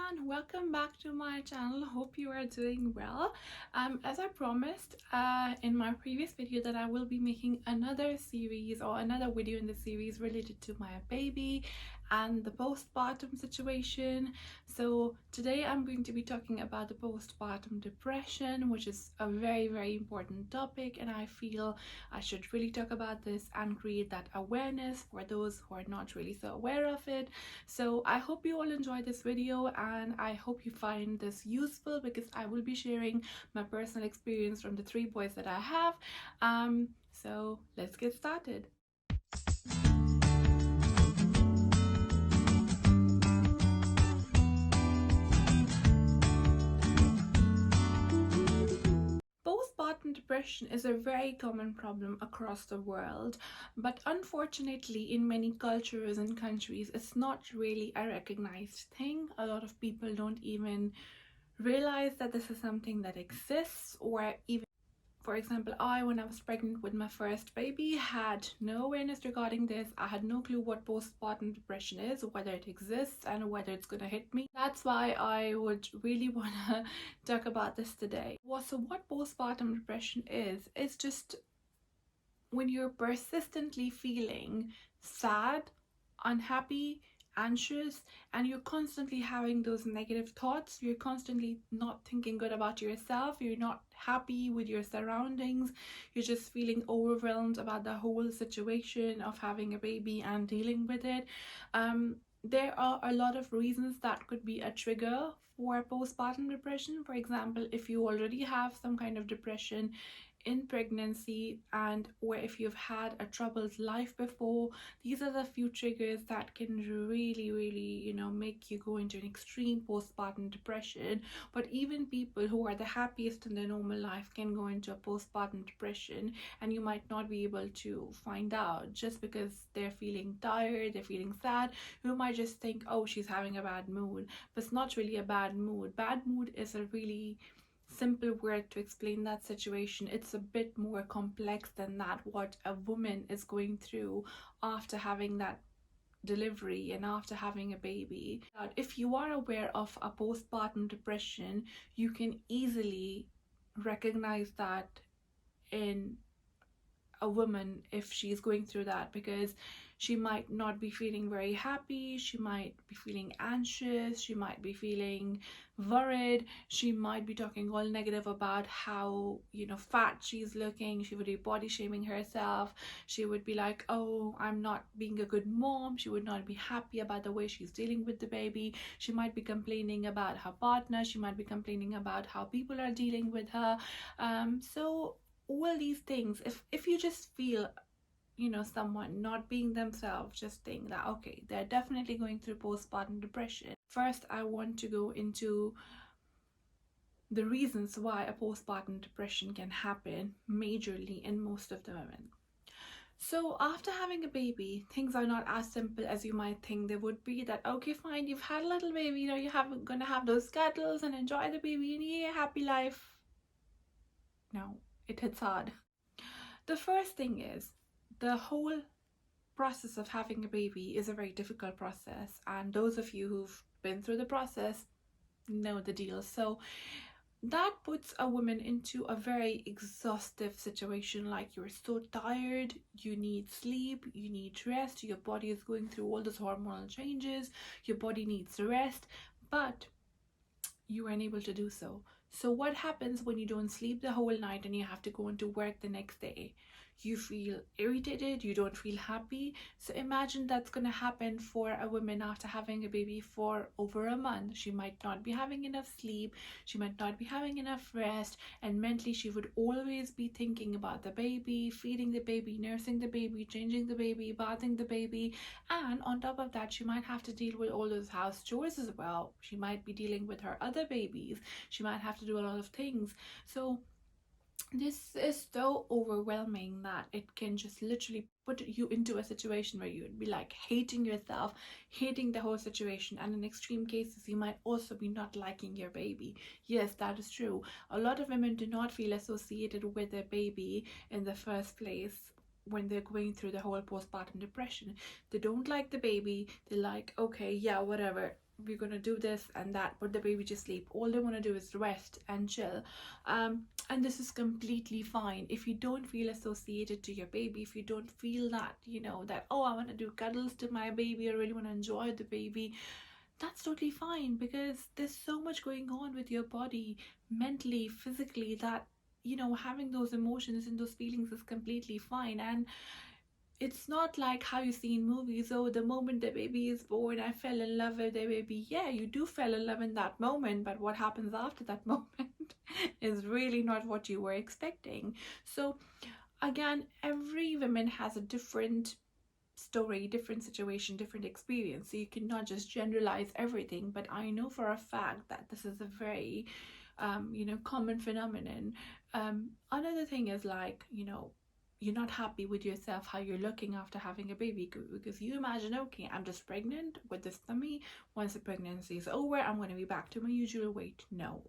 everyone, welcome back to my channel. Hope you are doing well. As I promised in my previous video that I will be making another series or another video in the series related to my baby and the postpartum situation. So today I'm going to be talking about the postpartum depression, which is a very important topic, and I feel I should really talk about this and create that awareness for those who are not really so aware of it. So I hope you all enjoy this video and I hope you find this useful, because I will be sharing my personal experience from the 3 boys that I have. So let's get started. Postpartum depression is a very common problem across the world, but unfortunately in many cultures and countries it's not really a recognized thing. A lot of people don't even realize that this is something that exists, or even, for example, when I was pregnant with my first baby, had no awareness regarding this. I had no clue what postpartum depression is, whether it exists, and whether it's gonna hit me. That's why I would really wanna talk about this today. So what postpartum depression is, it's just when you're persistently feeling sad, unhappy, anxious, and you're constantly having those negative thoughts. You're constantly not thinking good about yourself, you're not happy with your surroundings, you're just feeling overwhelmed about the whole situation of having a baby and dealing with it. There are a lot of reasons that could be a trigger for postpartum depression. For example, if you already have some kind of depression in pregnancy, and or if you've had a troubled life before, these are the few triggers that can really make you go into an extreme postpartum depression. But even people who are the happiest in their normal life can go into a postpartum depression, and you might not be able to find out just because they're feeling tired, they're feeling sad. You might just think, oh, she's having a bad mood, but it's not really a bad mood. Bad mood is a really simple word to explain that situation. It's a bit more complex than that, what a woman is going through after having that delivery and after having a baby. If you are aware of a postpartum depression, you can easily recognize that in a woman if she's going through that, because she might not be feeling very happy, she might be feeling anxious, she might be feeling worried, she might be talking all negative about how fat she's looking. She would be body shaming herself. She would be like, oh, I'm not being a good mom. She would not be happy about the way she's dealing with the baby. She might be complaining about her partner. She might be complaining about how people are dealing with her. So all these things, if you just feel someone not being themselves, just think that okay, they're definitely going through postpartum depression. First, I want to go into the reasons why a postpartum depression can happen majorly in most of the women. So after having a baby, things are not as simple as you might think they would be. That okay, fine, you've had a little baby, you're gonna have those cuddles and enjoy the baby and yeah, happy life. No, it hits hard. The first thing is, the whole process of having a baby is a very difficult process, and those of you who've been through the process know the deal. So that puts a woman into a very exhaustive situation. Like, you're so tired, you need sleep, you need rest, your body is going through all those hormonal changes, your body needs rest, but you are unable to do so. So what happens when you don't sleep the whole night and you have to go into work the next day? You feel irritated, you don't feel happy. So imagine that's gonna happen for a woman after having a baby for over a month. She might not be having enough sleep, she might not be having enough rest, and mentally she would always be thinking about the baby, feeding the baby, nursing the baby, changing the baby, bathing the baby, and on top of that she might have to deal with all those house chores as well. She might be dealing with her other babies, she might have to do a lot of things. So this is so overwhelming that it can just literally put you into a situation where you would be like hating yourself, hating the whole situation, and in extreme cases you might also be not liking your baby. Yes, that is true. A lot of women do not feel associated with their baby in the first place when they're going through the whole postpartum depression. They don't like the baby, they're like, okay, yeah, whatever, we're gonna do this and that, put the baby to sleep. All they want to do is rest and chill. And this is completely fine. If you don't feel associated to your baby, if you don't feel that, that, oh, I want to do cuddles to my baby, I really want to enjoy the baby, that's totally fine, because there's so much going on with your body, mentally, physically, that having those emotions and those feelings is completely fine. And it's not like how you see in movies, oh, the moment the baby is born, I fell in love with the baby. Yeah, you do fell in love in that moment, but what happens after that moment is really not what you were expecting. So again, every woman has a different story, different situation, different experience, so you cannot just generalize everything. But I know for a fact that this is a very common phenomenon. Another thing is, like, you're not happy with yourself, how you're looking after having a baby, because you imagine, okay, I'm just pregnant with this tummy, once the pregnancy is over, I'm going to be back to my usual weight. No,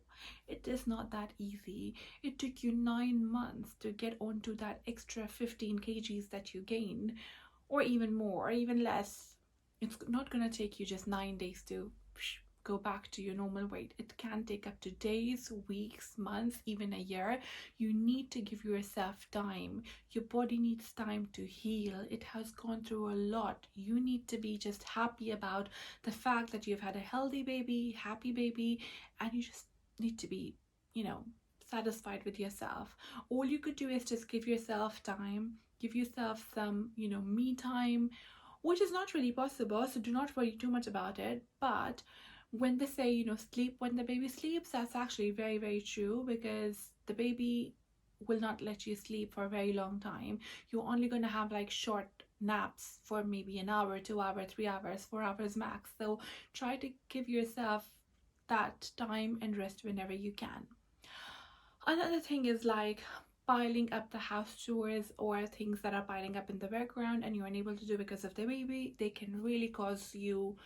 it is not that easy. It took you 9 months to get onto that extra 15 kgs that you gained, or even more, or even less. It's not going to take you just 9 days to go back to your normal weight. It can take up to days, weeks, months, even a year. You need to give yourself time. Your body needs time to heal. It has gone through a lot. You need to be just happy about the fact that you've had a healthy baby, happy baby, and you just need to be, satisfied with yourself. All you could do is just give yourself time, give yourself some, me time, which is not really possible, so do not worry too much about it. But when they say, sleep when the baby sleeps, that's actually very, very true, because the baby will not let you sleep for a very long time. You're only going to have like short naps for maybe an hour, 2 hours, 3 hours, 4 hours max. So try to give yourself that time and rest whenever you can. Another thing is like piling up the house chores, or things that are piling up in the background and you're unable to do because of the baby. They can really cause you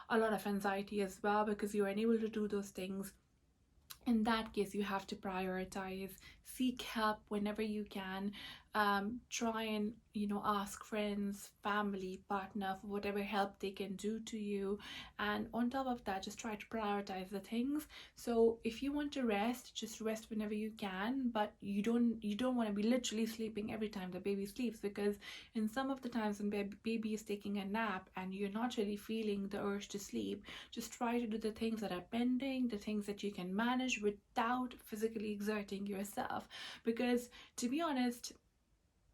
a lot of anxiety as well, because you're unable to do those things. In that case, you have to prioritize, seek help whenever you can. Try and ask friends, family, partner for whatever help they can do to you. And on top of that, just try to prioritize the things. So if you want to rest, just rest whenever you can, but you don't want to be literally sleeping every time the baby sleeps, because in some of the times when baby is taking a nap and you're not really feeling the urge to sleep, just try to do the things that are pending, the things that you can manage without physically exerting yourself. Because to be honest,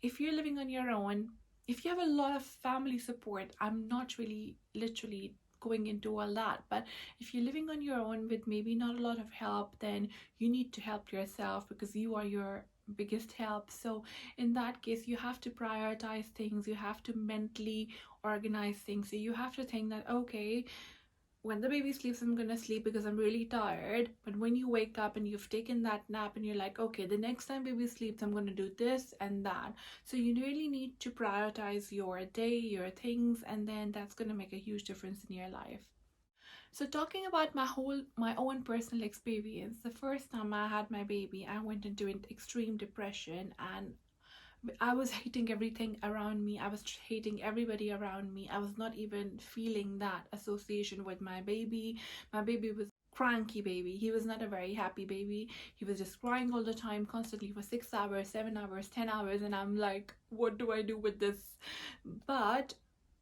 if you're living on your own, if you have a lot of family support, I'm not really literally going into all that, but if you're living on your own with maybe not a lot of help, then you need to help yourself, because you are your biggest help. So in that case, you have to prioritize things, you have to mentally organize things. So you have to think that, okay, when the baby sleeps, I'm gonna sleep because I'm really tired. But when you wake up and you've taken that nap and you're like, okay, the next time baby sleeps, I'm gonna do this and that. So you really need to prioritize your day, your things, and then that's gonna make a huge difference in your life. So talking about my own personal experience, the first time I had my baby, I went into an extreme depression, and I was hating everything around me. I was hating everybody around me. I was not even feeling that association with my baby. My baby was cranky baby. He was not a very happy baby. He was just crying all the time, constantly, for 6 hours, 7 hours, 10 hours, and I'm like, what do I do with this? But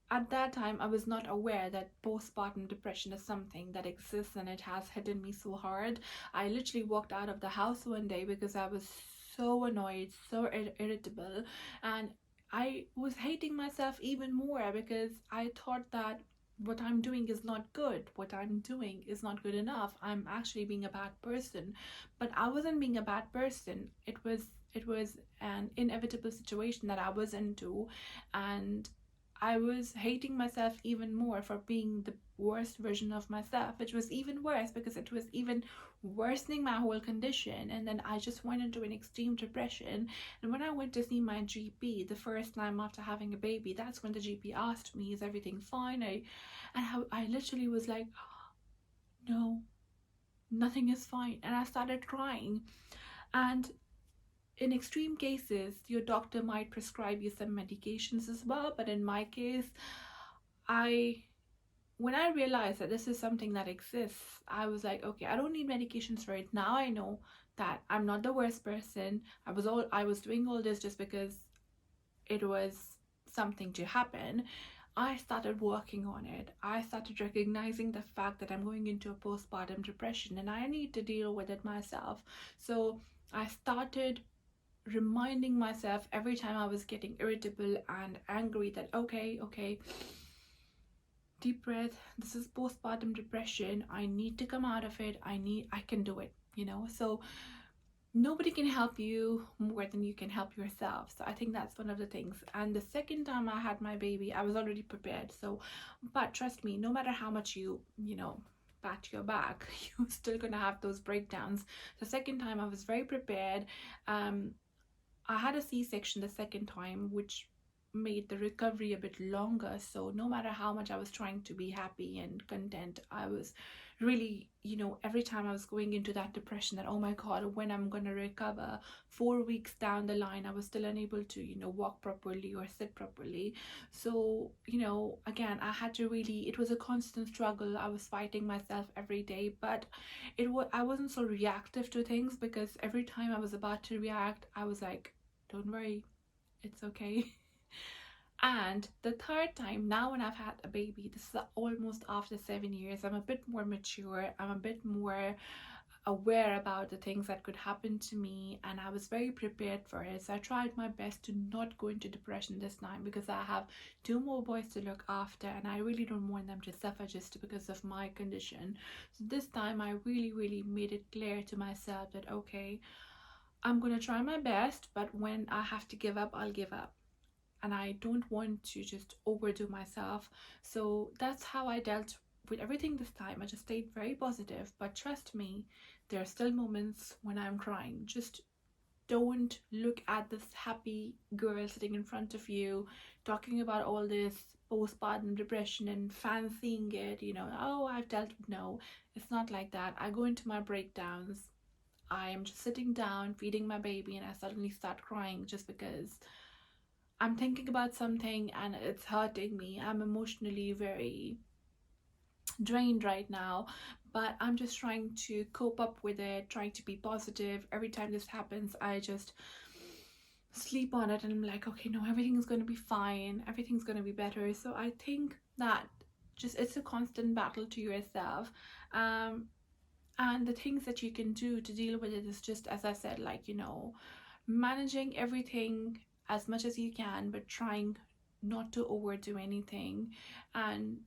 at that time, I was not aware that postpartum depression is something that exists, and it has hit me so hard. I literally walked out of the house one day because I was so annoyed, so irritable, and I was hating myself even more, because I thought that what I'm doing is not good, what I'm doing is not good enough, I'm actually being a bad person. But I wasn't being a bad person. It was an inevitable situation that I was into, and I was hating myself even more for being the worst version of myself, which was even worse because it was even worsening my whole condition. And then I just went into an extreme depression. And when I went to see my GP the first time after having a baby, that's when the GP asked me, is everything fine? I literally was like, no, nothing is fine. And I started crying. And in extreme cases, your doctor might prescribe you some medications as well, but in my case, I when I realized that this is something that exists, I was like, okay, I don't need medications for it. Now I know that I'm not the worst person. I was doing all this just because it was something to happen. I started working on it. I started recognizing the fact that I'm going into a postpartum depression and I need to deal with it myself. So I started reminding myself every time I was getting irritable and angry that okay, deep breath, this is postpartum depression. I need to come out of it. I can do it, So nobody can help you more than you can help yourself. So I think that's one of the things. And the second time I had my baby, I was already prepared. So, but trust me, no matter how much you pat your back, you're still gonna have those breakdowns. The second time I was very prepared. I had a C-section the second time, which made the recovery a bit longer. So no matter how much I was trying to be happy and content, I was really, every time I was going into that depression that, oh my God, when I'm going to recover, 4 weeks down the line, I was still unable to, walk properly or sit properly. So, again, it was a constant struggle. I was fighting myself every day, but I wasn't so reactive to things, because every time I was about to react, I was like, don't worry, it's okay. And the third time, now when I've had a baby, this is almost after 7 years, I'm a bit more mature, I'm a bit more aware about the things that could happen to me, and I was very prepared for it. So I tried my best to not go into depression this time, because I have two more boys to look after and I really don't want them to suffer just because of my condition. So this time I really, really made it clear to myself that, okay, I'm going to try my best, but when I have to give up, I'll give up. And I don't want to just overdo myself. So that's how I dealt with everything this time. I just stayed very positive. But trust me, there are still moments when I'm crying. Just don't look at this happy girl sitting in front of you talking about all this postpartum depression and fancying it, oh, I've dealt with. No, it's not like that. I go into my breakdowns. I am just sitting down feeding my baby and I suddenly start crying just because I'm thinking about something and it's hurting me. I'm emotionally very drained right now, but I'm just trying to cope up with it, trying to be positive. Every time this happens, I just sleep on it and I'm like, okay, no, everything's going to be fine, everything's going to be better. So I think that just it's a constant battle to yourself. And the things that you can do to deal with it is just, as I said, like, managing everything as much as you can, but trying not to overdo anything, and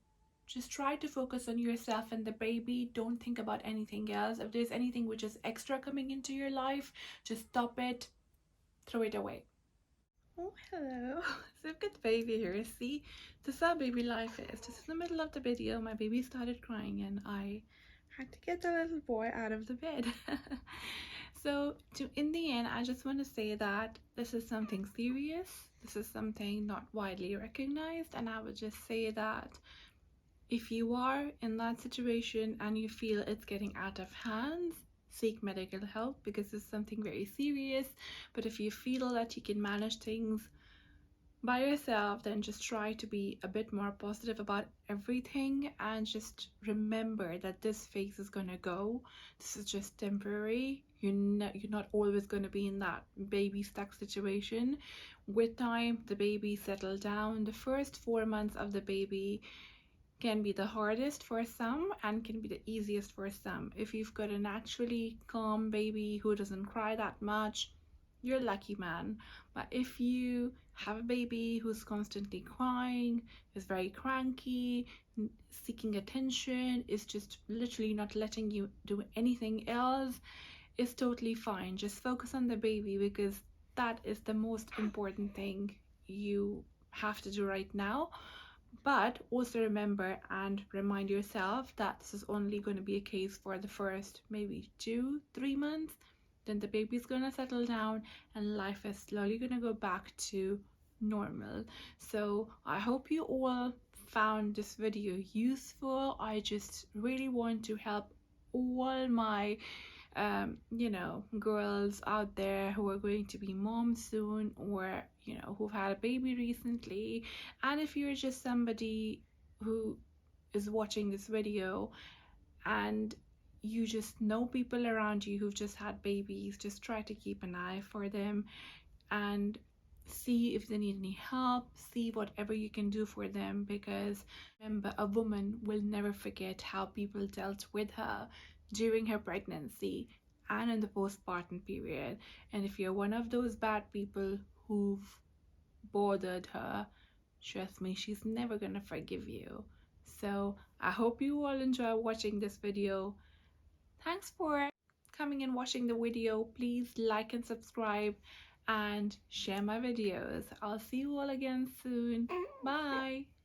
just try to focus on yourself and the baby. Don't think about anything else. If there's anything which is extra coming into your life, just stop it, throw it away. Oh, hello. So I've got the baby here. See, this is how baby life is. Just in the middle of the video, my baby started crying and I had to get the little boy out of the bed. So in the end, I just want to say that this is something serious. This is something not widely recognized. And I would just say that if you are in that situation and you feel it's getting out of hand, seek medical help, because it's something very serious. But if you feel that you can manage things by yourself, then just try to be a bit more positive about everything, and just remember that this phase is gonna go. This is just temporary. You're not always going to be in that baby stuck situation. With time, the baby settle down. The first 4 months of the baby can be the hardest for some and can be the easiest for some. If you've got a naturally calm baby who doesn't cry that much, you're a lucky man. But if you have a baby who's constantly crying, is very cranky, seeking attention, is just literally not letting you do anything else, is totally fine. Just focus on the baby, because that is the most important thing you have to do right now. But also remember and remind yourself that this is only going to be a case for the first maybe 2-3 months. Then the baby's going to settle down and life is slowly going to go back to normal. So I hope you all found this video useful. I just really want to help all my girls out there who are going to be moms soon, or who've had a baby recently. And if you're just somebody who is watching this video and you just know people around you who've just had babies, just try to keep an eye for them and see if they need any help, see whatever you can do for them, because remember, a woman will never forget how people dealt with her during her pregnancy and in the postpartum period. And if you're one of those bad people who've bothered her, trust me, she's never gonna forgive you. So I hope you all enjoy watching this video. Thanks for coming and watching the video. Please like and subscribe and share my videos. I'll see you all again soon. Bye.